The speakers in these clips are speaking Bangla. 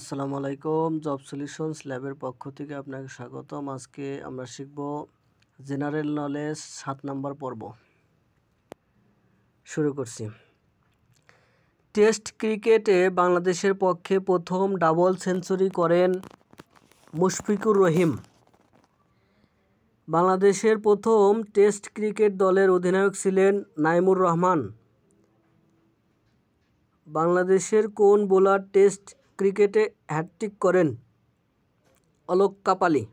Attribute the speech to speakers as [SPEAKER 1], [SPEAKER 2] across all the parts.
[SPEAKER 1] আসসালামু আলাইকুম। জব সলিউশনস ল্যাবের পক্ষ থেকে আপনাকে স্বাগতম। আজকে আমরা শিখব জেনারেল নলেজ 7 নম্বর পর্ব। শুরু করছি। টেস্ট ক্রিকেটে বাংলাদেশের পক্ষে প্রথম ডাবল সেঞ্চুরি করেন মুশফিকুর রহিম। বাংলাদেশের প্রথম টেস্ট ক্রিকেট দলের অধিনায়ক ছিলেন নাইমুর রহমান। বাংলাদেশের কোন বোলার টেস্ট ক্রিকেটে হ্যাটট্রিক করেন? অলোক কাপালি।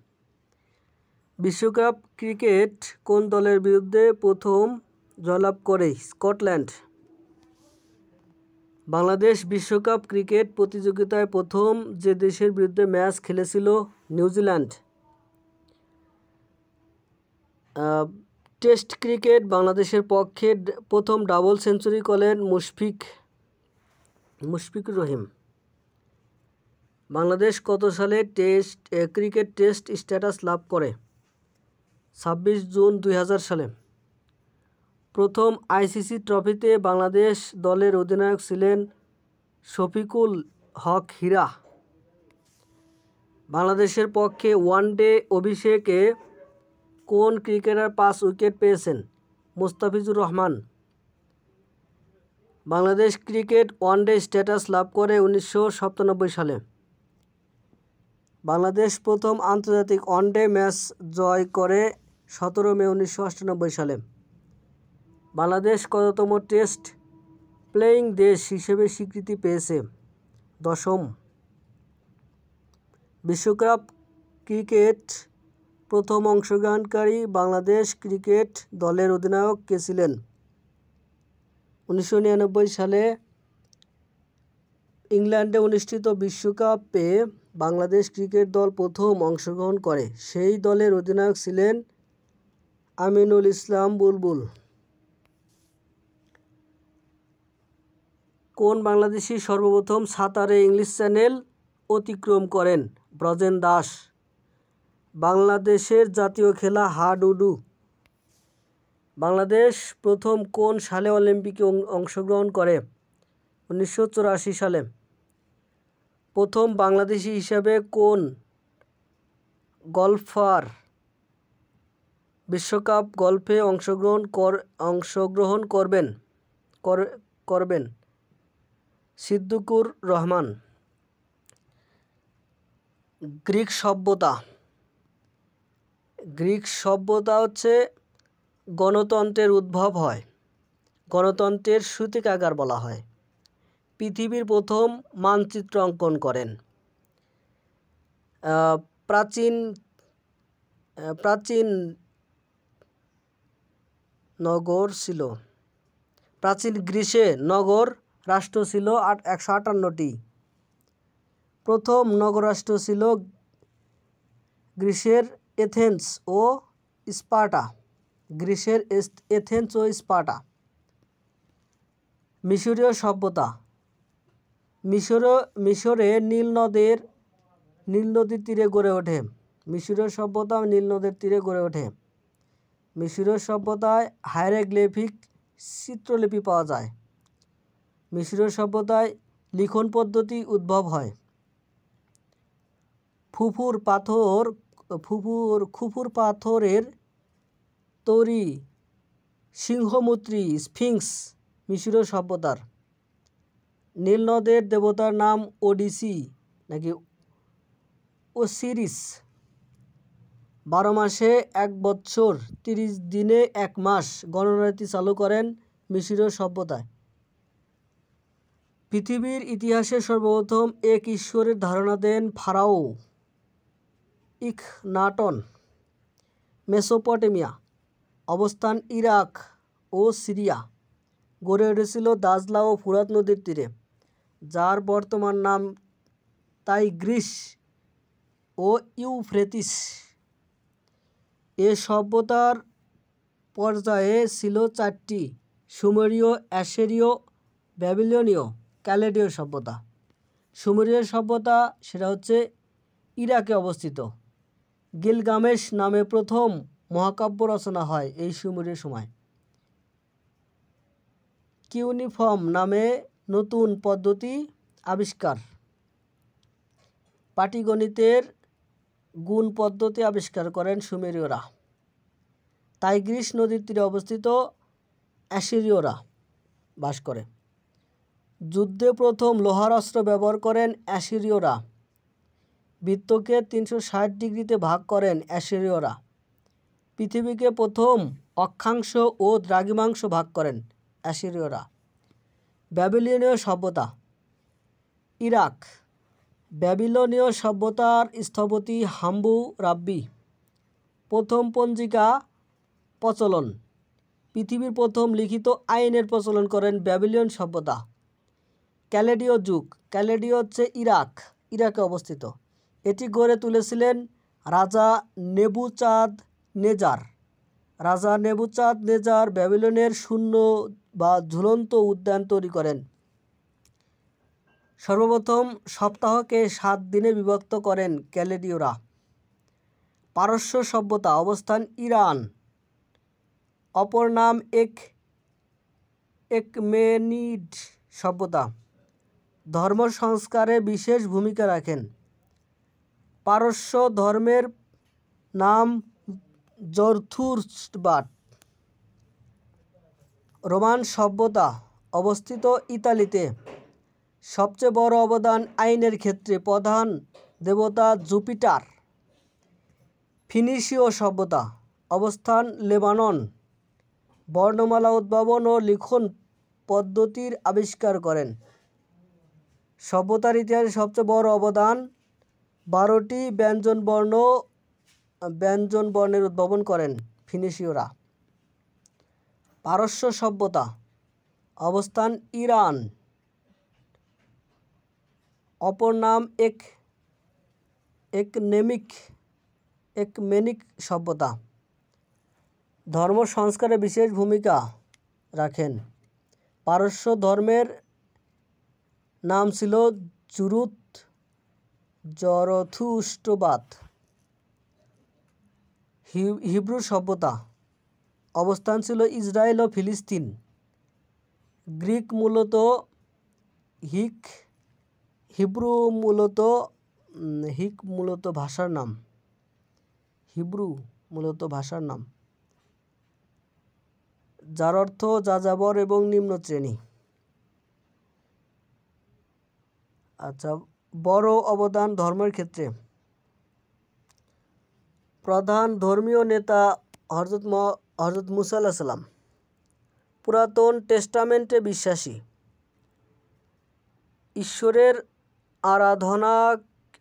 [SPEAKER 1] বিশ্বকাপ ক্রিকেট কোন দলের বিরুদ্ধে প্রথম জয়লাভ করে? স্কটল্যান্ড। বাংলাদেশ বিশ্বকাপ ক্রিকেট প্রতিযোগিতায় প্রথম যে দেশের বিরুদ্ধে ম্যাচ খেলেছিল? নিউজিল্যান্ড। টেস্ট ক্রিকেট বাংলাদেশের পক্ষে প্রথম ডাবল সেঞ্চুরি করেন মুশফিকুর রহিম। বাংলাদেশ কত সালে ক্রিকেট টেস্ট স্ট্যাটাস লাভ করে? 26 জুন 2000 সালে। প্রথম আইসিসি ট্রফিতে বাংলাদেশ দলের অধিনায়ক ছিলেন শফিকুল হক হীরা। বাংলাদেশের পক্ষে ওয়ানডে অভিষেকে কোন ক্রিকেটার 5 উইকেট পেয়েছেন? Mustafizur Rahman. Bangladesh cricket one day status লাভ করে 1997 সালে। বাংলাদেশ প্রথম আন্তর্জাতিক ওয়ানডে ম্যাচ জয় করে 17 মে 1998 সালে। বাংলাদেশ কততম টেস্ট প্লেয়িং দেশ হিসেবে স্বীকৃতি পেয়েছে? 10ম। বিশ্বকাপ ক্রিকেট প্রথম অংশগ্রহণকারী বাংলাদেশ ক্রিকেট দলের অধিনায়ক কে ছিলেন? 1999 সালে ইংল্যান্ডে অনুষ্ঠিত বিশ্বকাপে বাংলাদেশ ক্রিকেট দল প্রথম অংশগ্রহণ করে। সেই দলের অধিনায়ক ছিলেন আমিনুল ইসলাম বুলবুল। কোন বাংলাদেশি সর্বপ্রথম সাঁতারে ইংলিশ চ্যানেল অতিক্রম করেন? ব্রজেন দাস। বাংলাদেশের জাতীয় খেলা হাডুডু। বাংলাদেশ প্রথম কোন সালে অলিম্পিকে অংশগ্রহণ করে? 1984 সালে। প্রথম বাংলাদেশি হিসাবে কোন গলফার বিশ্বকাপ গলফে অংশগ্রহণ করবেন? সিদ্দিকুর রহমান। গ্রিক সভ্যতা হচ্ছে গণতন্ত্রের উদ্ভব হয়। গণতন্ত্রের সূতিকাগার বলা হয়। পৃথিবীর প্রথম মানচিত্র অঙ্কন করেন? প্রাচীন নগর ছিল। প্রাচীন গ্রীসে নগর রাষ্ট্র ছিল 158টি। প্রথম নগররাষ্ট্র ছিল গ্রীসের এথেন্স ও স্পার্টা। মিশরীয় সভ্যতা। মিশরে নীল নদীর তীরে গড়ে ওঠে। মিশরীয় সভ্যতা নীল নদের তীরে গড়ে ওঠে। মিশরীয় সভ্যতায় হাইরোগ্লিফিক চিত্রলিপি পাওয়া যায়। মিশরীয় সভ্যতায় লিখন পদ্ধতি উদ্ভব হয়। খুফুর পাথরের তৈরি সিংহমূর্তি স্ফিংস মিশরীয় সভ্যতার। নীল নদের দেবতার নাম ওসিরিস। 12 মাসে 1 বছর 30 দিনে 1 মাস গণনারীতি চালু করেন মিশরীয় সভ্যতায়। পৃথিবীর ইতিহাসে সর্বপ্রথম এক ঈশ্বরের ধারণা দেন ফারাও ইখনাটন। মেসোপটেমিয়া অবস্থান ইরাক ও সিরিয়া। গড়ে উঠেছিল দাজলা ও ফুরাত নদীর তীরে, যার বর্তমান নাম তাইগ্রিস ও ইউফ্রেটিস। এ সভ্যতার পর্যায়ে ছিল 4টি: সুমেরীয়, অ্যাশিরীয়, ব্যাবিলনীয়, ক্যালেডীয় সভ্যতা। সুমেরীয় সভ্যতা সেটা হচ্ছে ইরাকে অবস্থিত। গিলগামেশ নামে প্রথম মহাকাব্য রচনা হয় এই সুমেরীয় সময়। কিউনিফর্ম নামে নতুন পদ্ধতি আবিষ্কার। পাটিগণিতের গুণ পদ্ধতি আবিষ্কার করেন সুমেরীয়রা। টাইগ্রিস নদীর তীরে অবস্থিত অ্যাসিরীয়রা বাস করে। যুদ্ধে প্রথম লোহার অস্ত্র ব্যবহার করেন অ্যাসিরীয়রা। বৃত্তকে 360 ডিগ্রিতে ভাগ করেন অ্যাসিরীয়রা। পৃথিবীকে প্রথম অক্ষাংশ ও দ্রাঘিমাংশ ভাগ করেন অ্যাসিরীয়রা। ব্যাবিলনীয় সভ্যতা। ইরাক। ব্যাবিলনীয় সভ্যতার স্থপতি হাম্মুরাব্বি। প্রথম পঞ্জিকা প্রচলন। পৃথিবীর প্রথম লিখিত আইনের প্রচলন করেন ব্যাবিলন সভ্যতা। ক্যালেডীয় যুগ। ক্যালেডীয় হচ্ছে ইরাকে অবস্থিত। এটি গড়ে তুলেছিলেন রাজা নেবুচাঁদনেজার। রাজা নেবুচাঁদনেজার ব্যাবিলনের শূন্য বা ঝুলন্ত উদ্যান তৈরি করেন। সর্বপ্রথম সপ্তাহকে 7 দিনে বিভক্ত করেন ক্যালেডীয়রা। পারস্য সভ্যতা। অবস্থান ইরান। অপর নাম একমেনিড সভ্যতা। ধর্ম সংস্কারে বিশেষ ভূমিকা রাখেন। পারস্য ধর্মের নাম জরথুস্ট্রাট। রোমান সভ্যতা। অবস্থিত ইতালিতে। সবচেয়ে বড় অবদান আইনের ক্ষেত্রে। প্রধান দেবতা জুপিটার। ফিনিশীয় সভ্যতা। অবস্থান লেবানন। বর্ণমালা উদ্ভাবন ও লিখন পদ্ধতির আবিষ্কার করেন। সভ্যতার ইতিহাসে সবচেয়ে বড় অবদান 12টি ব্যঞ্জনবর্ণের উদ্ভাবন করেন ফিনিশীয়রা। পারস্য সভ্যতা। অবস্থান ইরান। অপর নাম একমেনিক সভ্যতা। ধর্ম সংস্কারে বিশেষ ভূমিকা রাখেন। পারস্য ধর্মের নাম ছিল জরথুস্ট্রবাদ। হিব্রু সভ্যতা। অবস্থান ছিল ইসরায়েল ও ফিলিস্তিন। গ্রিক মূলত হিব্রু মূলত ভাষার নাম। হিব্রু মূলত ভাষার নাম, যার অর্থ যাযাবর এবং নিম্ন শ্রেণী। আচ্ছা, বড় অবদান ধর্মের ক্ষেত্রে। প্রধান ধর্মীয় নেতা হযরত মুসা আলাইহিস সালাম। পুরাতন টেস্টামেন্টে বিশ্বাসী। ঈশ্বরের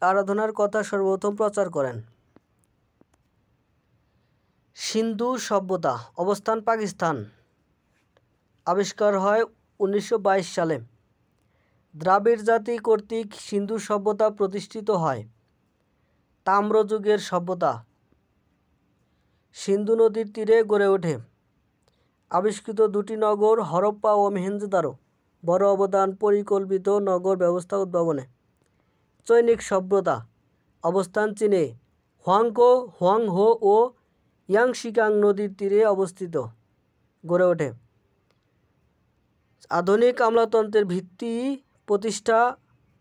[SPEAKER 1] আরাধনার কথা সর্বপ্রথম প্রচার করেন। সিন্ধু সভ্যতা। অবস্থান পাকিস্তান। আবিষ্কার হয় 1922 সালে। দ্রাবিড় জাতি কর্তৃক সিন্ধু সভ্যতা প্রতিষ্ঠিত হয়। তাম্রযুগের সভ্যতা। সিন্ধু নদীর তীরে গড়ে ওঠে। আবিষ্কৃত 2টি নগর হরপ্পা ও মহেঞ্জোদারো। বড় অবদান পরিকল্পিত নগর ব্যবস্থা উদ্ভাবনে। চৈনিক সভ্যতা। অবস্থান চীনে। হুয়াংহো ও ইয়াংশিকিয়াং নদীর তীরে অবস্থিত গড়ে ওঠে। আধুনিক আমলাতন্ত্রের ভিত্তি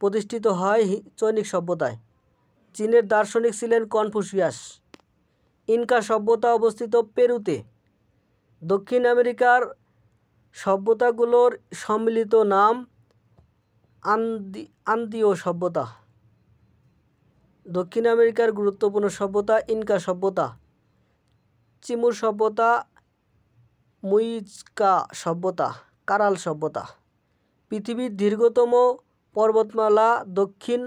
[SPEAKER 1] প্রতিষ্ঠিত হয় চৈনিক সভ্যতায়। চীনের দার্শনিক ছিলেন কনফুসিয়াস। ইনকা সভ্যতা। অবস্থিত পেরুতে। দক্ষিণ আমেরিকার সভ্যতাগুলোর সম্মিলিত নাম আন্দীয় সভ্যতা। দক্ষিণ আমেরিকার গুরুত্বপূর্ণ সভ্যতা ইনকা সভ্যতা। চিমুর সভ্যতা। মুইজকা সভ্যতা। কারাল সভ্যতা। পৃথিবীর দীর্ঘতম পর্বতমালা দক্ষিণ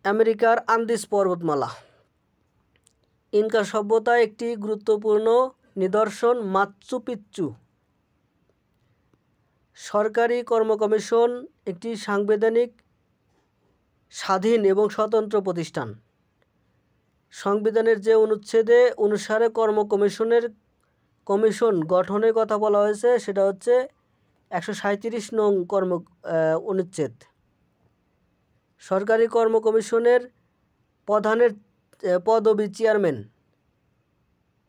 [SPEAKER 1] আমেরিকার আন্দিজ পর্বতমালা। ইনকা সভ্যতা একটি গুরুত্বপূর্ণ নিদর্শন মাচু পিচ্চু। সরকারি কর্ম কমিশন একটি সাংবিধানিক, স্বাধীন এবং স্বতন্ত্র প্রতিষ্ঠান। সংবিধানের যে অনুচ্ছেদে অনুসারে কমিশন গঠনের কথা বলা হয়েছে সেটা হচ্ছে 137 নং অনুচ্ছেদ। সরকারি কর্ম কমিশনের প্রধানের পদবি চেয়ারম্যান।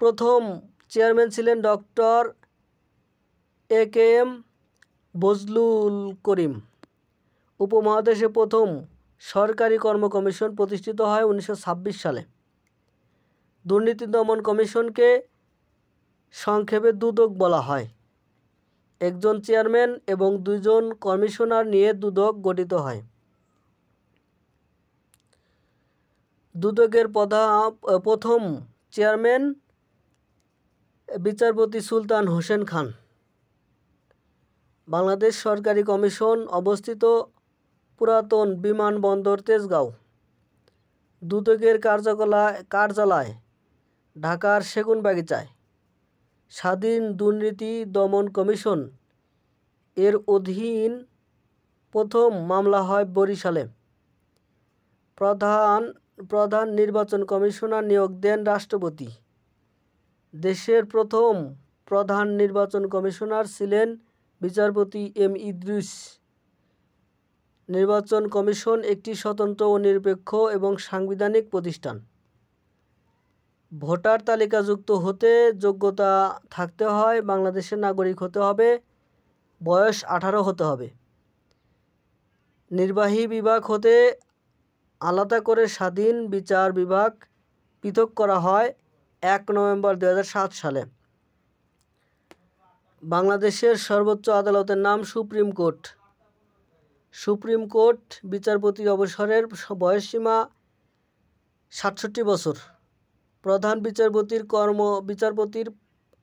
[SPEAKER 1] প্রথম চেয়ারম্যান ছিলেন ডক্টর AKM বজলুল করিম। উপমহাদেশে প্রথম সরকারি কর্ম কমিশন প্রতিষ্ঠিত হয় 1926 সালে। দুর্নীতি দমন কমিশনকে সংক্ষেপে দুদক বলা হয়। একজন চেয়ারম্যান এবং 2 জন কমিশনার নিয়ে দুদক গঠিত হয়। দুদকের প্রথম চেয়ারম্যান বিচারপতি সুলতান হোসেন খান। বাংলাদেশ সরকারি কমিশন অবস্থিত পুরাতন বিমানবন্দর তেজগাঁও। দুদকের কার্যালয় ঢাকার সেগুনবাগিচায়। স্বাধীন দুর্নীতি দমন কমিশন এর অধীন প্রথম মামলা হয় বরিশালে। প্রধান নির্বাচন কমিশনার নিয়োগ দেন রাষ্ট্রপতি। দেশের প্রথম প্রধান নির্বাচন কমিশনার ছিলেন বিচারপতি এম ইদ্রিস। নির্বাচন কমিশন একটি স্বতন্ত্র ও নিরপেক্ষ এবং সাংবিধানিক প্রতিষ্ঠান। ভোটার তালিকাভুক্ত হতে যোগ্যতা থাকতে হয়, বাংলাদেশের নাগরিক হতে হবে, বয়স 18 হতে হবে। নির্বাহী বিভাগ হতে আলাদা করে স্বাধীন বিচার বিভাগ পৃথক করা হয় 1 নভেম্বর 2007 সালে। বাংলাদেশের সর্বোচ্চ আদালতের নাম সুপ্রিম কোর্ট। সুপ্রিম কোর্ট বিচারপতির অবসরের বয়সসীমা 67 বছর। প্রধান বিচারপতির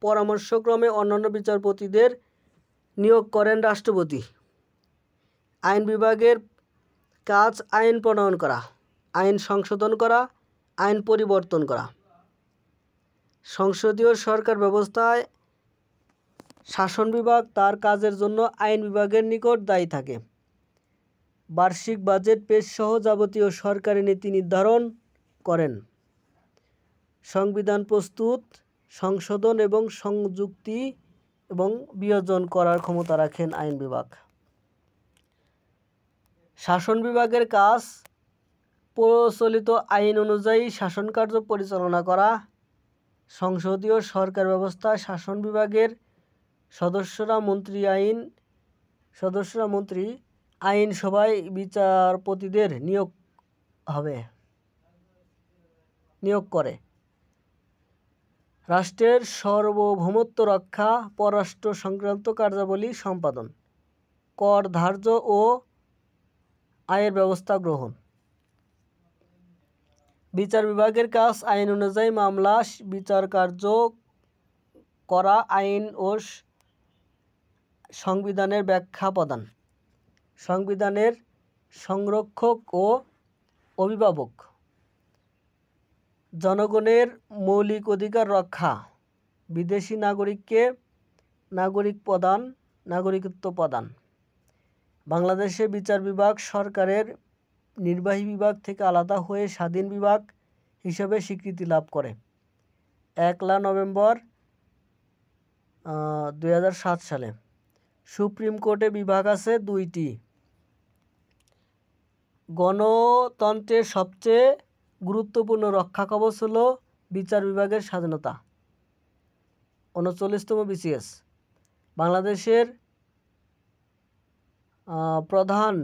[SPEAKER 1] পরামর্শক্রমে অন্যান্য বিচারপতিদের নিয়োগ করেন রাষ্ট্রপতি। আইন বিভাগের কাজ আইন প্রণয়ন করা, আইন সংশোধন করা, আইন পরিবর্তন করা। সংসদীয় সরকার ব্যবস্থায় শাসন বিভাগ তার কাজের জন্য আইন বিভাগের নিকট দায়ী থাকে। বার্ষিক বাজেট পেশ সহ যাবতীয় সরকারি নীতি নির্ধারণ করেন। সংবিধান প্রস্তুত, সংশোধন এবং সংযুক্তি এবং বিয়োজন করার ক্ষমতা রাখেন আইন বিভাগ। শাসন বিভাগের কাজ প্রচলিত আইন অনুযায়ী শাসন কার্য পরিচালনা করা। সংসদীয় সরকার ব্যবস্থায় শাসন বিভাগের সদস্যরা মন্ত্রী আইনসভায় বিচারপতিদের নিয়োগ করে। রাষ্ট্রের সার্বভৌমত্ব রক্ষা, পররাষ্ট্র সংক্রান্ত কার্যাবলী সম্পাদন, কর ধার্য ও আয়ের ব্যবস্থা গ্রহণ। বিচার বিভাগের কাজ আইন অনুযায়ী মামলা বিচারকার্য করা, আইন ও সংবিধানের ব্যাখ্যা প্রদান, সংবিধানের সংরক্ষক ও অভিভাবক, জনগণের মৌলিক অধিকার রক্ষা, বিদেশি নাগরিককে নাগরিকত্ব প্রদান। বাংলাদেশে বিচার বিভাগ সরকারের নির্বাহী বিভাগ থেকে আলাদা হয়ে স্বাধীন বিভাগ হিসেবে স্বীকৃতি লাভ করে 1 নভেম্বর 2007 সালে। সুপ্রিম কোর্টে বিভাগ আছে 2টি। গণতন্ত্রের সবচেয়ে গুরুত্বপূর্ণ রক্ষাকবচ হল বিচার বিভাগের স্বাধীনতা। 39তম BCS। বাংলাদেশের প্রধান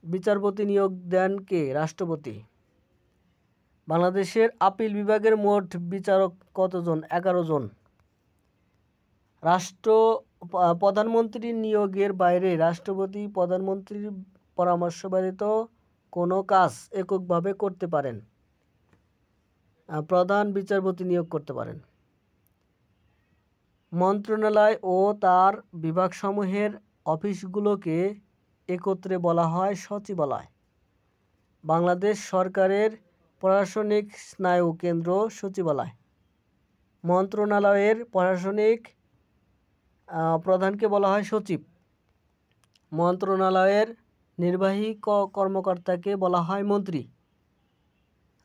[SPEAKER 1] বিচারপতি নিয়োগ দেন কে? রাষ্ট্রপতি। বাংলাদেশের আপিল বিভাগের মোট বিচারক কতজন? 11 জন। প্রধানমন্ত্রীর নিয়োগের বাইরে রাষ্ট্রপতি প্রধানমন্ত্রীর পরামর্শ ব্যতীত কোনো কাজ এককভাবে করতে পারেন। প্রধান বিচারপতি নিয়োগ করতে পারেন। মন্ত্রণালয় ও তার বিভাগসমূহের অফিসগুলোকে একত্রে বলা হয় সচিবালয়। বাংলাদেশ সরকারের প্রশাসনিক স্নায়ু কেন্দ্র সচিবালয়। মন্ত্রণালয়ের প্রশাসনিক প্রধানকে বলা হয় সচিব। মন্ত্রণালয়ের নির্বাহী কর্মকর্তাকে বলা হয় মন্ত্রী।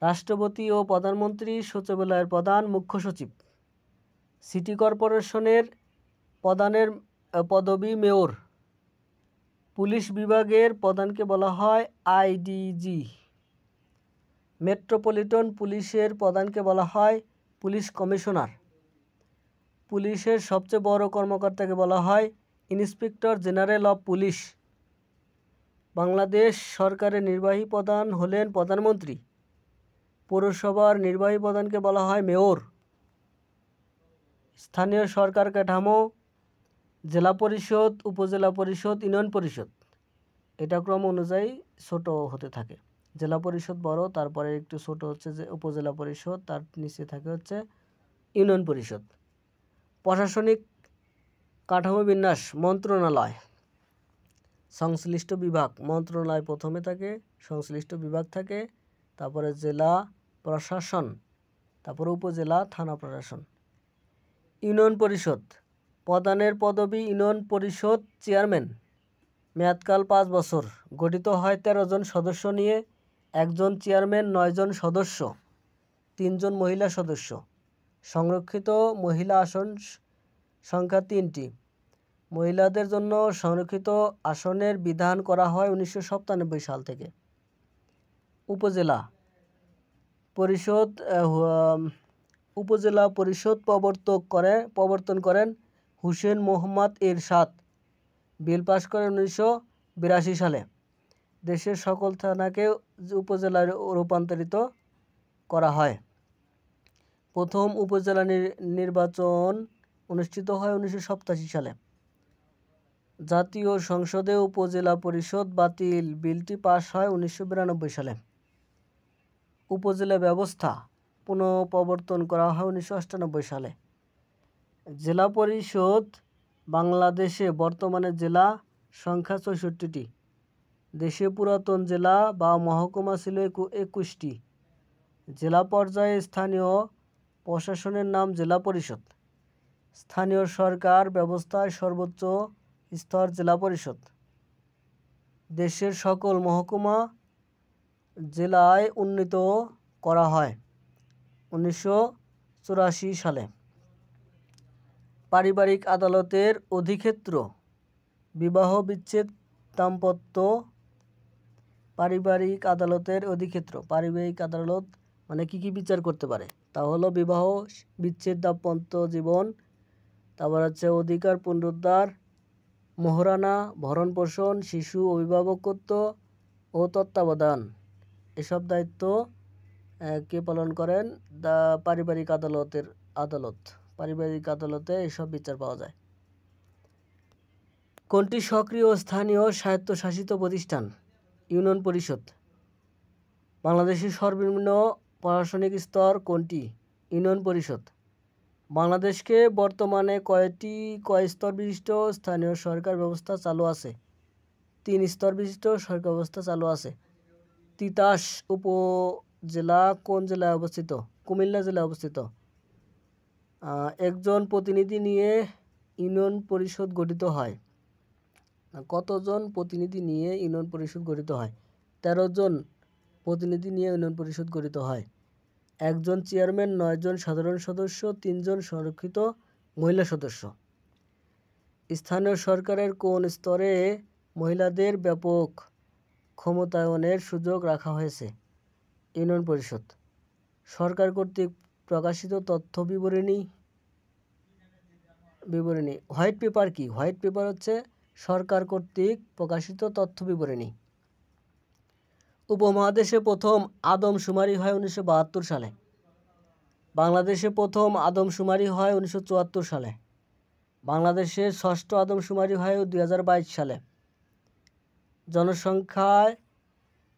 [SPEAKER 1] রাষ্ট্রপতি ও প্রধানমন্ত্রী সচিবালয়ের প্রধান মুখ্য সচিব। সিটি কর্পোরেশনের প্রধানের পদবি মেয়র। পুলিশ বিভাগের প্রধানকে বলা হয় আইডিজি। মেট্রোপলিটন পুলিশের প্রধানকে বলা হয় পুলিশ কমিশনার। পুলিশের সবচেয়ে বড় কর্মকর্তাকে বলা হয় inspector general of police. Bangladesh সরকারের নির্বাহী প্রধান হলেন প্রধানমন্ত্রী। পৌরসভার নির্বাহী প্রধানকে বলা হয় মেয়র। স্থানীয় সরকার কাঠামো: জেলা পরিষদ, উপজেলা পরিষদ, ইউনিয়ন পরিষদ। এটা ক্রম অনুযায়ী ছোট হতে থাকে। জেলা পরিষদ বড়, তারপরে একটু ছোট হচ্ছে যে উপজেলা পরিষদ, তার নিচে থাকে হচ্ছে ইউনিয়ন পরিষদ। প্রশাসনিক কাঠামো বিন্যাস: মন্ত্রণালয়, সংশ্লিষ্ট বিভাগ। মন্ত্রণালয় প্রথমে থাকে, সংশ্লিষ্ট বিভাগ থাকে, তারপরে জেলা প্রশাসন, তারপরে উপজেলা থানা প্রশাসন। ইউনিয়ন পরিষদ: প্রধানের পদবি ইউনিয়ন পরিষদ চেয়ারম্যান। মেয়াদকাল 5 বছর। গঠিত হয় 13 জন সদস্য নিয়ে। 1 জন চেয়ারম্যান, 9 জন সদস্য, 3 জন মহিলা সদস্য। সংরক্ষিত মহিলা আসন সংখ্যা 3টি। মহিলাদের জন্য সংরক্ষিত আসনের বিধান করা হয় 1997 সাল থেকে। উপজেলা পরিষদ উপজেলা পরিষদ প্রবর্তন করেন হুসেন মোহাম্মদ এরশাদ। বিল পাস করেন 1982 সালে। দেশের সকল থানাকে উপজেলায় রূপান্তরিত করা হয়। প্রথম উপজেলা নির্বাচন অনুষ্ঠিত হয় 1987 সালে। জাতীয় সংসদে উপজেলা পরিষদ বাতিল বিলটি পাস হয় 1992 সালে। উপজেলা ব্যবস্থা পুনঃপ্রবর্তন করা হয় 1998 সালে। জেলা পরিষদ বাংলাদেশে বর্তমানে জেলা সংখ্যা 64টি। দেশে পুরাতন জেলা বা মহকুমা ছিল 21টি। জেলা পর্যায়ে স্থানীয় প্রশাসনের নাম জেলা পরিষদ। স্থানীয় সরকার ব্যবস্থায় সর্বোচ্চ স্তর জেলা পরিষদ। দেশের সকল মহকুমা জেলায় উন্নীত করা হয় 1984 সালে। পারিবারিক আদালতের অধিক্ষেত্র: বিবাহ বিচ্ছেদ, দাম্পত্য। পারিবারিক আদালতের অধিক্ষেত্র: পারিবারিক আদালত মানে কি বিচার করতে পারে তা হলো বিবাহ বিচ্ছেদ, দাম্পত্য জীবন, তারপর হচ্ছে অধিকার পুনরুদ্ধার, মোহরানা, ভরণ পোষণ, শিশু অভিভাবকত্ব ও তত্ত্বাবধান। এসব দায়িত্ব কে পালন করেন? পারিবারিক পারিবারিক আদালতে এসব বিচার পাওয়া যায়। কোনটি সক্রিয় স্থানীয় স্বায়ত্তশাসিত প্রতিষ্ঠান? ইউনিয়ন পরিষদ। বাংলাদেশের সর্বনিম্ন প্রশাসনিক স্তর কোনটি? ইউনিয়ন পরিষদ। বাংলাদেশকে বর্তমানে কয় স্তর বিশিষ্ট স্থানীয় সরকার ব্যবস্থা চালু আছে? 3 স্তর বিশিষ্ট সরকার ব্যবস্থা চালু আছে। তিতাস উপজেলা কোন জেলায় অবস্থিত? কুমিল্লা জেলায় অবস্থিত। 1 জন প্রতিনিধি নিয়ে ইউনিয়ন পরিষদ গঠিত হয়। কতজন প্রতিনিধি নিয়ে ইউনিয়ন পরিষদ গঠিত হয়? 13 জন প্রতিনিধি নিয়ে ইউনিয়ন পরিষদ গঠিত হয়। 1 জন চেয়ারম্যান, 9 জন সাধারণ সদস্য, 3 জন সংরক্ষিত মহিলা সদস্য। স্থানীয় সরকারের কোন স্তরে মহিলাদের ব্যাপক ক্ষমতায়নের সুযোগ রাখা হয়েছে? ইউনিয়ন পরিষদ। সরকার কর্তৃক প্রকাশিত তথ্য বিবরণী। হোয়াইট পেপার কি? হোয়াইট পেপার হচ্ছে সরকার কর্তৃক প্রকাশিত তথ্য বিবরণী। উপমহাদেশে প্রথম আদমশুমারি হয় 1972 সালে। বাংলাদেশে প্রথম আদমশুমারি হয় 1974 সালে। বাংলাদেশের 6ষ্ঠ আদমশুমারি হয় 2022 সালে। জনসংখ্যায়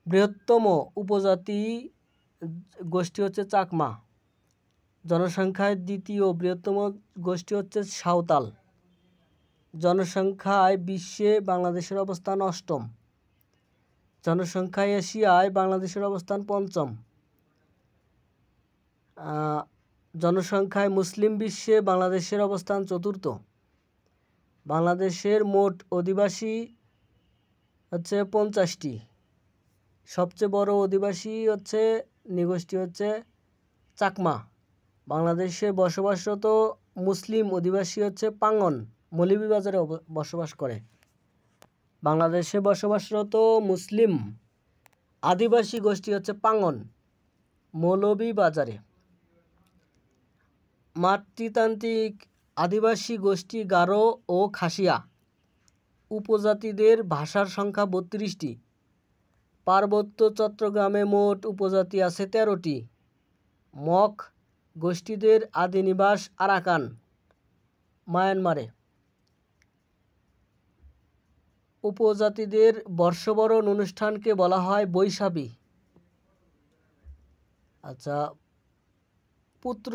[SPEAKER 1] বৃহত্তম উপজাতি গোষ্ঠী হচ্ছে চাকমা। জনসংখ্যায় দ্বিতীয় বৃহত্তম গোষ্ঠী হচ্ছে সাঁওতাল। জনসংখ্যায় বিশ্বে বাংলাদেশের অবস্থান 8ম। জনসংখ্যায় এশিয়ায় বাংলাদেশের অবস্থান 5ম। জনসংখ্যায় মুসলিম বিশ্বে বাংলাদেশের অবস্থান 4র্থ। বাংলাদেশের মোট অধিবাসী হচ্ছে 50টি। সবচেয়ে বড় অধিবাসী হচ্ছে নৃগোষ্ঠী হচ্ছে চাকমা। বাংলাদেশে বসবাসরত মুসলিম অধিবাসী হচ্ছে পাঙ্গন, মৌলভীবাজারে বসবাস করে। বাংলাদেশে বসবাসরত মুসলিম আদিবাসী গোষ্ঠী হচ্ছে পাঙ্গন, মৌলভীবাজারে। মাতৃতান্ত্রিক আদিবাসী গোষ্ঠী গারো ও খাসিয়া। উপজাতিদের ভাষার সংখ্যা 32টি। পার্বত্য চট্টগ্রামে মোট উপজাতি আছে ১৩টি। মগ গোষ্ঠীদের আদি নিবাস আরাকান, মায়ানমারে। উপজাতিদের বর্ষবরণ অনুষ্ঠানকে বলা হয় বৈশাখী। আচ্ছা, পুত্র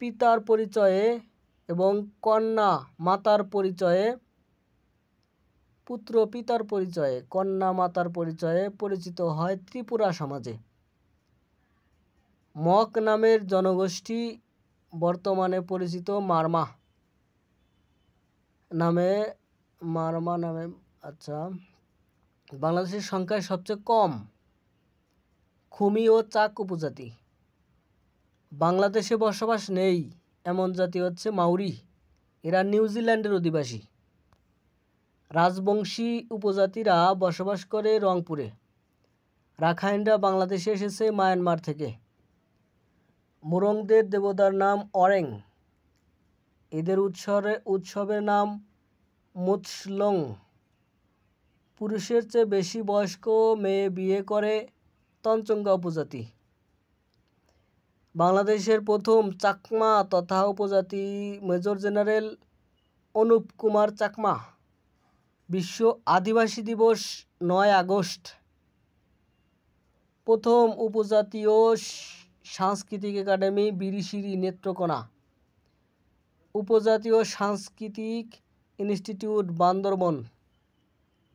[SPEAKER 1] পিতার পরিচয়ে এবং কন্যা মাতার পরিচয়ে কন্যা মাতার পরিচয়ে পরিচিত হয় ত্রিপুরা সমাজে। মগ নামের জনগোষ্ঠী বর্তমানে পরিচিত মারমা নামে। আচ্ছা, বাংলাদেশের সংখ্যায় সবচেয়ে কম খুমি ও চাক উপজাতি। বাংলাদেশে বসবাস নেই এমন জাতি হচ্ছে মাউরি, এরা নিউজিল্যান্ডের অধিবাসী। রাজবংশী উপজাতিরা বসবাস করে রংপুরে। রাখাইনরা বাংলাদেশে এসেছে মায়ানমার থেকে। মুরংদের দেবতার নাম অরেং। এদের উৎসবের নাম মুৎসলং। পুরুষের চেয়ে বেশি বয়স্ক মেয়ে বিয়ে করে তঞ্চঙ্গা উপজাতি। বাংলাদেশের প্রথম চাকমা তথা উপজাতি মেজর জেনারেল অনুপ কুমার চাকমা। বিশ্ব আদিবাসী দিবস ৯ আগস্ট। প্রথম উপজাতীয় সাংস্কৃতিক একাডেমি বিরিশিরি নেত্রকোনা। উপজাতীয় সাংস্কৃতিক ইনস্টিটিউট বান্দরবন।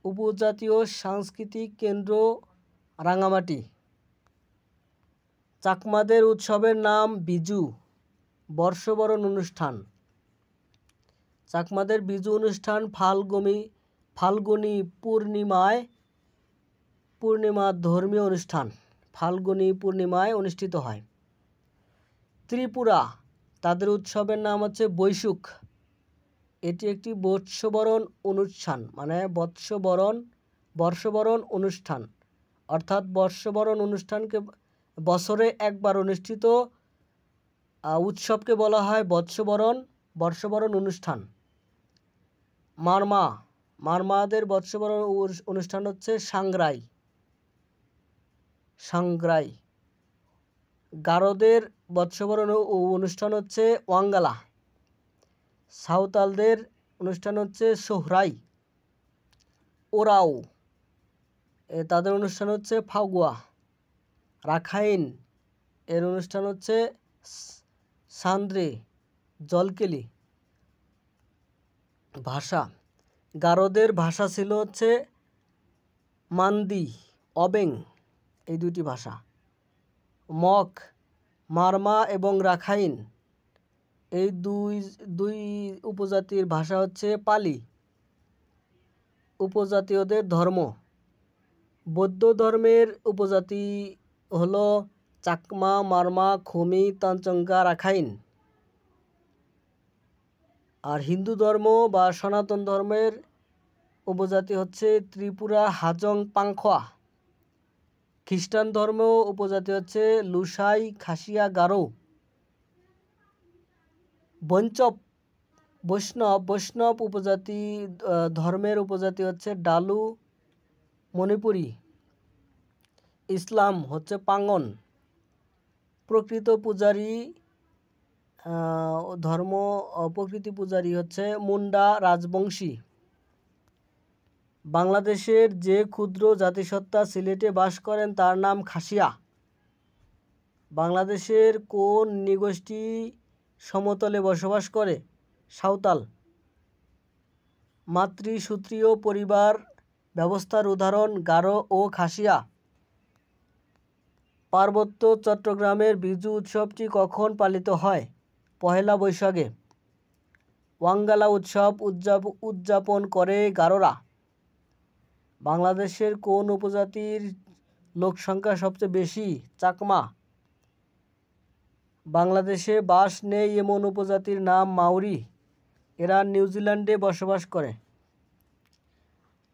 [SPEAKER 1] উপজাতীয় সাংস্কৃতিক কেন্দ্র রাঙামাটি। চাকমাদের উৎসবের নাম বিজু, বর্ষবরণ অনুষ্ঠান। চাকমাদের বিজু অনুষ্ঠান ফাল্গুনী পূর্ণিমা ধর্মীয় অনুষ্ঠান ফাল্গুনী পূর্ণিমায় অনুষ্ঠিত হয়। ত্রিপুরা, তাদের উৎসবের নাম হচ্ছে বৈশুখ। এটি একটি বর্ষবরণ অনুষ্ঠান, মানে বর্ষবরণ অনুষ্ঠান, অর্থাৎ বর্ষবরণ অনুষ্ঠানকে বছরে একবার অনুষ্ঠিত উৎসবকে বলা হয় বর্ষবরণ অনুষ্ঠান। মারমাদের বর্ষবরণ অনুষ্ঠান হচ্ছে সাংগ্রাই। গারোদের বর্ষবরণ অনুষ্ঠান হচ্ছে ওয়াঙ্গালা। সাঁওতালদের অনুষ্ঠান হচ্ছে সোহরাই। ওরাও, তাদের অনুষ্ঠান হচ্ছে ফাগুয়া। রাখাইন, এর অনুষ্ঠান হচ্ছে সান্দ্রে জলকেলি। ভাষা, গারোদের ভাষা ছিল হচ্ছে মান্দি, অবেং, এই দুটি ভাষা। মগ, মারমা এবং রাখাইন, এই দুই উপজাতির ভাষা হচ্ছে পালি। উপজাতীয়দের ধর্ম, বৌদ্ধ ধর্মের উপজাতি হলো চাকমা, মারমা, খুমি, তঞ্চঙ্গা, রাখাইন। আর হিন্দু ধর্ম বা সনাতন ধর্মের উপজাতি হচ্ছে ত্রিপুরা, হাজং, পাংখোয়া। খ্রিস্টান ধর্ম উপজাতি হচ্ছে লুসাই, খাসিয়া, গারো। বৈষ্ণব উপজাতি ধর্মের উপজাতি হচ্ছে ডালু, মণিপুরী। ইসলাম হচ্ছে পাঙ্গন। প্রকৃতি পূজারী হচ্ছে মুন্ডা রাজবংশী। বাংলাদেশের যে ক্ষুদ্র জাতিসত্তা সিলেটে বাস করেন তার নাম খাসিয়া। বাংলাদেশের কোন নৃগোষ্ঠী সমতলে বসবাস করে? সাঁওতাল। মাতৃসূত্রীয় পরিবার ব্যবস্থার উদাহরণ গারো ও খাসিয়া। পার্বত্য চট্টগ্রামের বিজু উৎসবটি কখন পালিত হয়? পহেলা বৈশাখে। ওয়াঙ্গালা উৎসব উদযাপন করে গারোরা। বাংলাদেশের কোন উপজাতির লোকসংখ্যা সবচেয়ে বেশি? চাকমা। বাংলাদেশে বাস নেই এমন উপজাতির নাম মাউরি, এরা নিউজিল্যান্ডে বসবাস করে।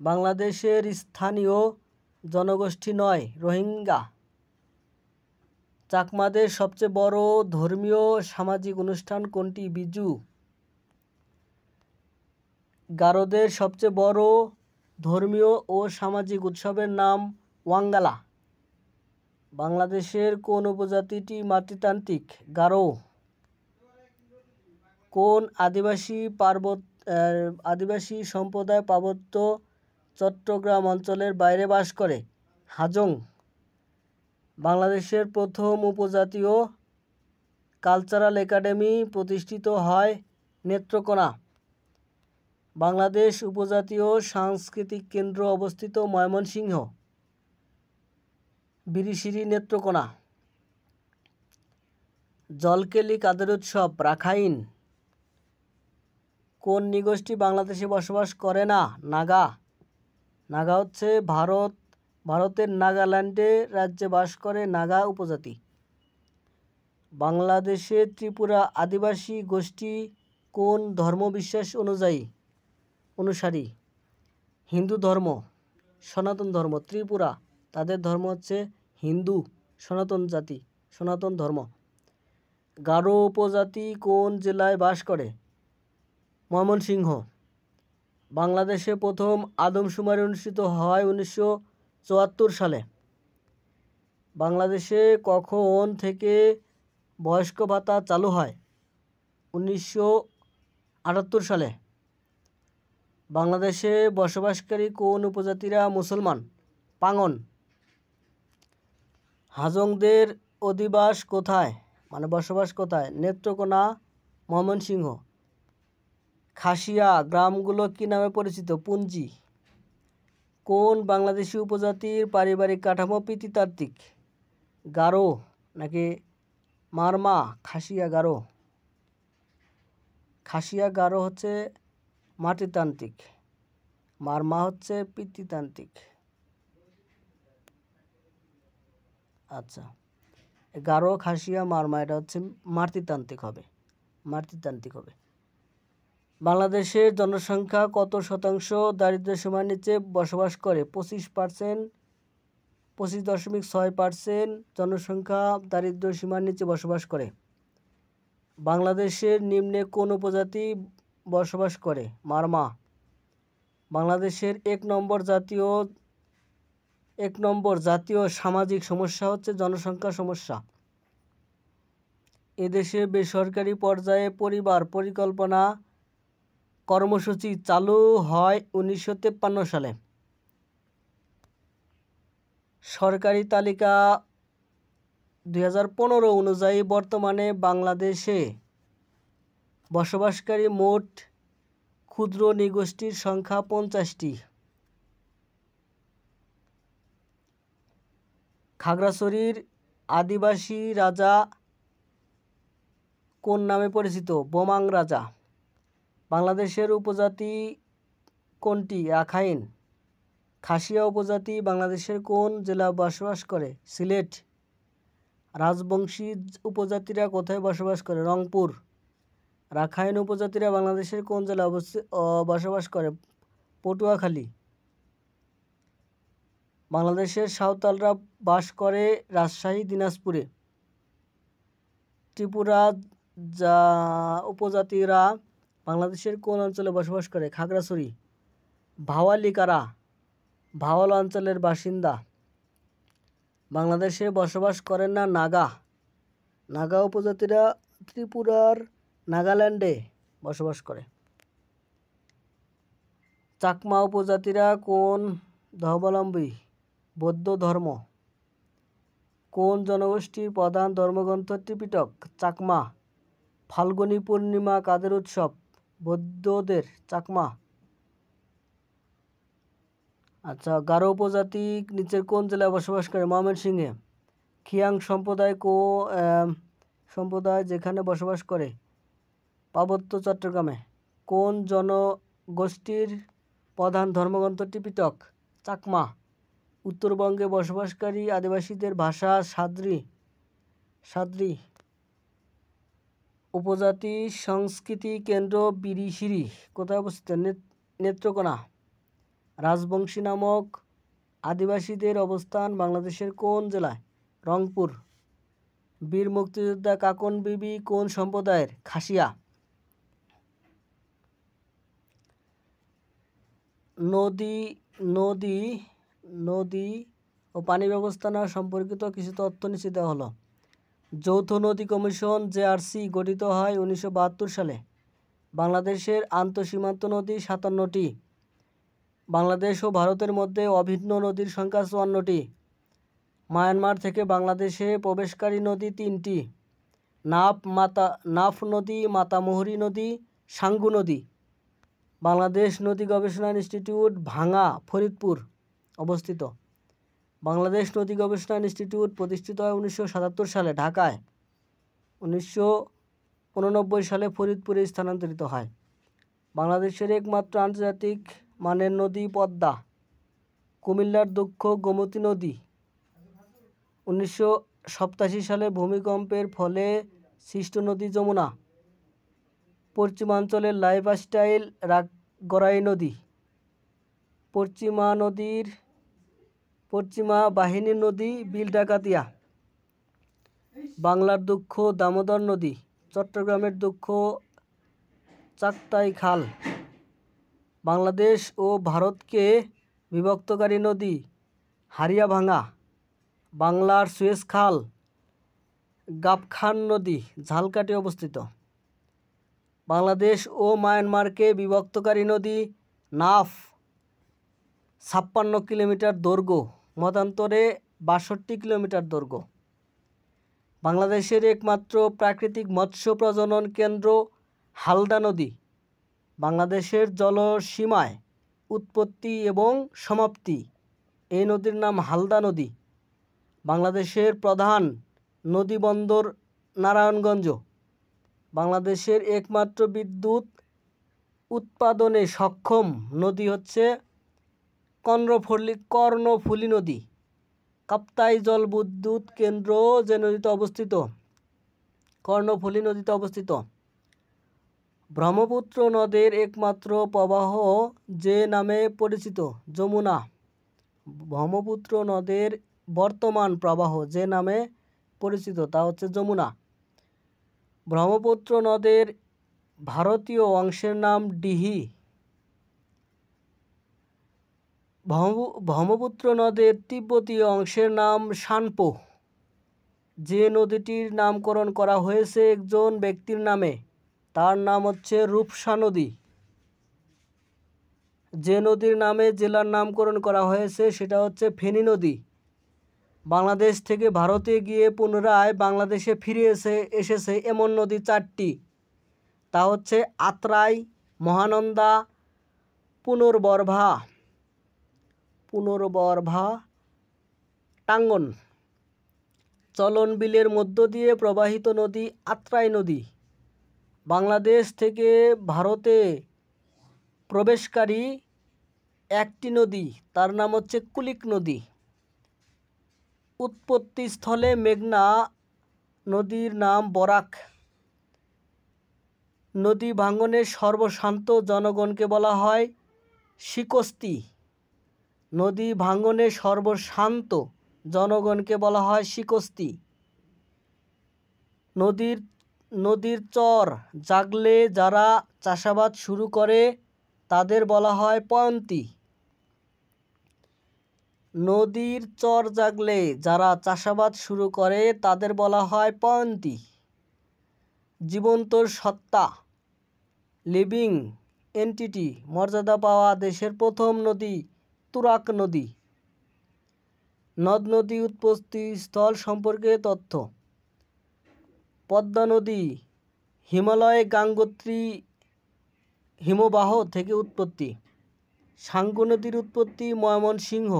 [SPEAKER 1] বাংলাদেশের স্থানীয় জনগোষ্ঠী নয়, রোহিঙ্গা। চাকমাদের সবচেয়ে বড় ধর্মীয় সামাজিক অনুষ্ঠান কোনটি? বিজু। গারোদের সবচেয়ে বড় ধর্মীয় ও সামাজিক উৎসবের নাম ওয়াঙ্গালা। বাংলাদেশের কোন উপজাতিটি মাতৃতান্ত্রিক? গারো। কোন আদিবাসী সম্প্রদায় পার্বত্য চট্টগ্রাম অঞ্চলের বাইরে বাস করে? হাজং। বাংলাদেশের প্রথম উপজাতীয় কালচারাল একাডেমি প্রতিষ্ঠিত হয় নেত্রকোনা। বাংলাদেশ উপজাতীয় সাংস্কৃতিক কেন্দ্র অবস্থিত ময়মনসিংহ। বিরিশিরি, নেত্রকোনা। জলকেলি কাদের উৎসব? রাখাইন। কোন নৃগোষ্ঠী বাংলাদেশে বসবাস করে না? নাগা। নাগা হচ্ছে ভারতের নাগাল্যান্ডে রাজ্যে বাস করে নাগা উপজাতি। বাংলাদেশের ত্রিপুরা আদিবাসী গোষ্ঠী কোন ধর্মবিশ্বাস অনুসারী? হিন্দু ধর্ম, সনাতন ধর্ম। ত্রিপুরা, তাদের ধর্ম হচ্ছে হিন্দু, সনাতন ধর্ম। গারো উপজাতি কোন জেলায় বাস করে? ময়মনসিংহ। বাংলাদেশে প্রথম আদমশুমারি অনুষ্ঠিত হয় 1974 সালে। বাংলাদেশে কখন থেকে বয়স্ক ভাতা চালু হয়? 1978 সালে। বাংলাদেশে বসবাসকারী কোন উপজাতিরা মুসলমান? পাঙ্গন। হাজংদের অধিবাস কোথায়, বসবাস কোথায়? নেত্রকোনা, ময়মনসিংহ। খাসিয়া গ্রামগুলো কি নামে পরিচিত? পুঞ্জি। কোন বাংলাদেশি উপজাতির পারিবারিক কাঠামো পিতৃতান্ত্রিক? গারো নাকি মারমা? খাসিয়া গারো। খাসিয়া গারো হচ্ছে মাতৃতান্ত্রিক, মারমা হচ্ছে পিতৃতান্ত্রিক। আচ্ছা, গারো, খাসিয়া, মারমা এটা হচ্ছে মাতৃতান্ত্রিক হবে। বাংলাদেশের জনসংখ্যা কত শতাংশ দারিদ্র্যসীমার নিচে বসবাস করে? 25.6% জনসংখ্যা দারিদ্র্যসীমার নিচে বসবাস করে। বাংলাদেশের নিম্নে কোন উপজাতি বসবাস করে? মারমা। বাংলাদেশের এক নম্বর জাতীয় সামাজিক সমস্যা হচ্ছে জনসংখ্যা সমস্যা। এদেশে বেসরকারি পর্যায়ে পরিবার পরিকল্পনা কর্মসূচি চালু হয় 1953 সালে। সরকারি তালিকা 2015 অনুযায়ী বর্তমানে বাংলাদেশে বসবাসকারী মোট ক্ষুদ্র নৃগোষ্ঠীর সংখ্যা 50টি। খাগড়াছড়ির আদিবাসী রাজা কোন নামে পরিচিত? বোমাং রাজা। বাংলাদেশের উপজাতি কোনটি? রাখাইন। খাসিয়া উপজাতি বাংলাদেশের কোন জেলায় বসবাস করে? সিলেট। রাজবংশী উপজাতিরা কোথায় বসবাস করে? রংপুর। রাখাইন উপজাতিরা বাংলাদেশের কোন জেলায় বসবাস করে? পটুয়াখালী। বাংলাদেশের সাঁওতালরা বাস করে রাজশাহী, দিনাজপুরে। ত্রিপুরা উপজাতিরা বাংলাদেশের কোন অঞ্চলে বসবাস করে? খাগড়াছড়ি। ভাওয়ালি কারা? ভাওয়াল অঞ্চলের বাসিন্দা। বাংলাদেশে বসবাস করেন না নাগা। নাগা উপজাতিরা ত্রিপুরার নাগাল্যান্ডে বসবাস করে। চাকমা উপজাতিরা কোন ধর্মাবলম্বী? বৌদ্ধ ধর্ম। কোন জনগোষ্ঠীর প্রধান ধর্মগ্রন্থ ত্রিপিটক? চাকমা। ফাল্গুনী পূর্ণিমা কাদের উৎসব? বৌদ্ধদের। চাকমা। আচ্ছা, গারো উপজাতি নিচের কোন জেলায় বসবাস করে? ময়মনসিংহে। খিয়াং সম্প্রদায় যেখানে বসবাস করে? পার্বত্য চট্টগ্রামে। কোন জনগোষ্ঠীর প্রধান ধর্মগ্রন্থ ত্রিপিটক? চাকমা। উত্তরবঙ্গে বসবাসকারী আদিবাসীদের ভাষা সাদ্রি। উপজাতি সংস্কৃতি কেন্দ্র বিরিশিরি কোথায় অবস্থিত? নেত্রকোনা। রাজবংশী নামক আদিবাসীদের অবস্থান বাংলাদেশের কোন জেলায়? রংপুর। বীর মুক্তিযোদ্ধা কাকন বিবি কোন সম্প্রদায়ের? খাসিয়া। নদী ও পানি ব্যবস্থাপনা সম্পর্কিত কিছু তথ্য নিচে দেওয়া হলো। যৌথ নদী কমিশন জেআরসি গঠিত হয় 1972 সালে। বাংলাদেশের আন্তঃসীমান্ত নদী 57টি। বাংলাদেশ ও ভারতের মধ্যে অভিন্ন নদীর সংখ্যা 54টি। মায়ানমার থেকে বাংলাদেশে প্রবেশকারী নদী 3টি। নাফ নদী, মাতামুহুরী নদী, সাঙ্গু নদী। বাংলাদেশ নদী গবেষণা ইনস্টিটিউট ভাঙ্গা, ফরিদপুর অবস্থিত। বাংলাদেশ নদী গবেষণা ইনস্টিটিউট প্রতিষ্ঠিত হয় 1977 সালে ঢাকায়। 1989 সালে ফরিদপুরে স্থানান্তরিত হয়। বাংলাদেশের একমাত্র আন্তর্জাতিক মানের নদী পদ্মা। কুমিল্লার দক্ষ গোমতী নদী। 1987 সালে ভূমিকম্পের ফলে সৃষ্ট নদী যমুনা। পশ্চিমাঞ্চলের লাইফস্টাইল গড়াই নদী। পশ্চিমা বাহিনীর নদী বিল ডাকাতিয়া। বাংলার দুঃখ দামোদর নদী। চট্টগ্রামের দুঃখ চাক্তাই খাল। বাংলাদেশ ও ভারতকে বিভক্তকারী নদী হারিয়াভাঙ্গা। বাংলার সুয়েজ খাল গাবখান নদী ঝালকাঠি অবস্থিত। বাংলাদেশ ও মায়ানমারকে বিভক্তকারী নদী নাফ 56 কিলোমিটার দৈর্ঘ্য, মতান্তরে 62 কিলোমিটার দৈর্ঘ্য। বাংলাদেশের একমাত্র প্রাকৃতিক মৎস্য প্রজনন কেন্দ্র হালদা নদী। বাংলাদেশের জলসীমায় উৎপত্তি এবং সমাপ্তি এই নদীর নাম হালদা নদী। বাংলাদেশের প্রধান নদীবন্দর নারায়ণগঞ্জ। বাংলাদেশের একমাত্র বিদ্যুৎ উৎপাদনে সক্ষম নদী হচ্ছে কর্ণফুলী নদী। কাপ্তাই জলবিদ্যুৎ কেন্দ্র যে নদীতে অবস্থিত, কর্ণফুলী নদীতে অবস্থিত। ব্রহ্মপুত্র নদের একমাত্র প্রবাহ যে নামে পরিচিত যমুনা। ব্রহ্মপুত্র নদের বর্তমান প্রবাহ যে নামে পরিচিত তা হচ্ছে যমুনা। ব্রহ্মপুত্র নদের ভারতীয় অংশের নাম ডিহি। ব্রহ্মপুত্র নদের তিব্বতীয় অংশের নাম শানপো। যে নদীটির নামকরণ করা হয়েছে একজন ব্যক্তির নামে, তার নাম হচ্ছে রূপসা নদী। যে নদীর নামে জেলার নামকরণ করা হয়েছে সেটা হচ্ছে ফেনী নদী। বাংলাদেশ থেকে ভারতে গিয়ে পুনরায় বাংলাদেশে ফিরে এসেছে এমন নদী 4টি। তা হচ্ছে আত্রাই, মহানন্দা, পুনর্বরভা, টাঙ্গন। চলন বিলের মধ্য দিয়ে প্রবাহিত নদী আত্রাই নদী। বাংলাদেশ থেকে ভারতে প্রবেশকারী একটি নদী, তার নাম হচ্ছে কুলিক নদী। উৎপত্তিস্থলে মেঘনা নদীর নাম বরাক। নদী ভাঙ্গনের সর্বশান্ত জনগণকে বলা হয় শিকস্তি। নদী ভাঙ্গনের সর্বশান্ত জনগণকে বলা হয় শিকস্তি। নদীর চর জাগলে যারা চাষাবাদ শুরু করে তাদের বলা হয় পয়ন্তী। নদীর চর জাগলে যারা চাষাবাদ শুরু করে তাদের বলা হয় পয়ন্তী। জীবন্ত সত্তা, লিভিং এন্টিটি মর্যাদা পাওয়া দেশের প্রথম নদী তুরাগ নদী। নদ নদী উৎপত্তি স্থল সম্পর্কে তথ্য। পদ্মা নদী হিমালয় গাঙ্গোত্রী হিমবাহ থেকে উৎপত্তি। সাঙ্গু নদীর উৎপত্তি ময়মনসিংহ।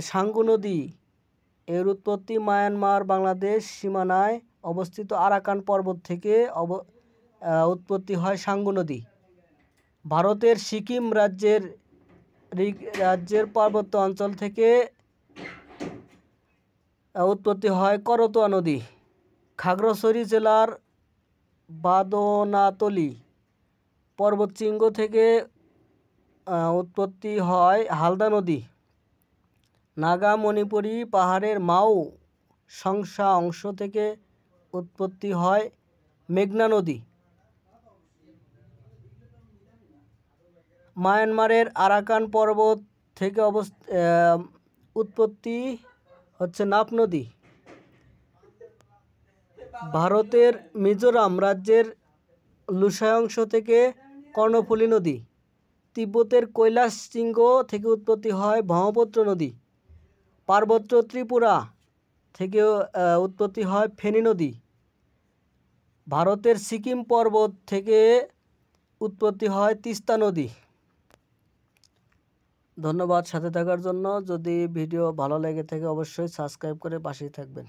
[SPEAKER 1] সাঙ্গু নদী এর উৎপত্তি মায়ানমার বাংলাদেশ সীমানায় অবস্থিত আরাকান পর্বত থেকে উৎপত্তি হয় সাঙ্গু নদী। ভারতের সিকিম রাজ্যের পার্বত্য অঞ্চল থেকে উৎপত্তি হয় করতোয়া নদী। খাগড়াছড়ি জেলার বাদনাতলি পর্বতশৃঙ্গ থেকে উৎপত্তি হয় হালদা নদী। নাগা মণিপুরী পাহাড়ের মাও সংসা অংশ থেকে উৎপত্তি হয় মেঘনা নদী। মায়ানমারের আরাকান পর্বত থেকে উৎপত্তি হচ্ছে নাফ নদী। ভারতের মিজোরাম রাজ্যের লুসাই অংশ থেকে কর্ণফুলী নদী। তিব্বতের কৈলাস শৃঙ্গ থেকে উৎপত্তি হয় ব্রহ্মপুত্র নদী। পার্বত্য ত্রিপুরা থেকে উৎপত্তি হয় ফেনী নদী। ভারতের সিকিম পর্বত থেকে উৎপত্তি হয় তিস্তা নদী। ধন্যবাদ সাথে থাকার জন্য। যদি ভিডিও ভালো লেগে থাকে অবশ্যই সাবস্ক্রাইব করে পাশেই থাকবেন।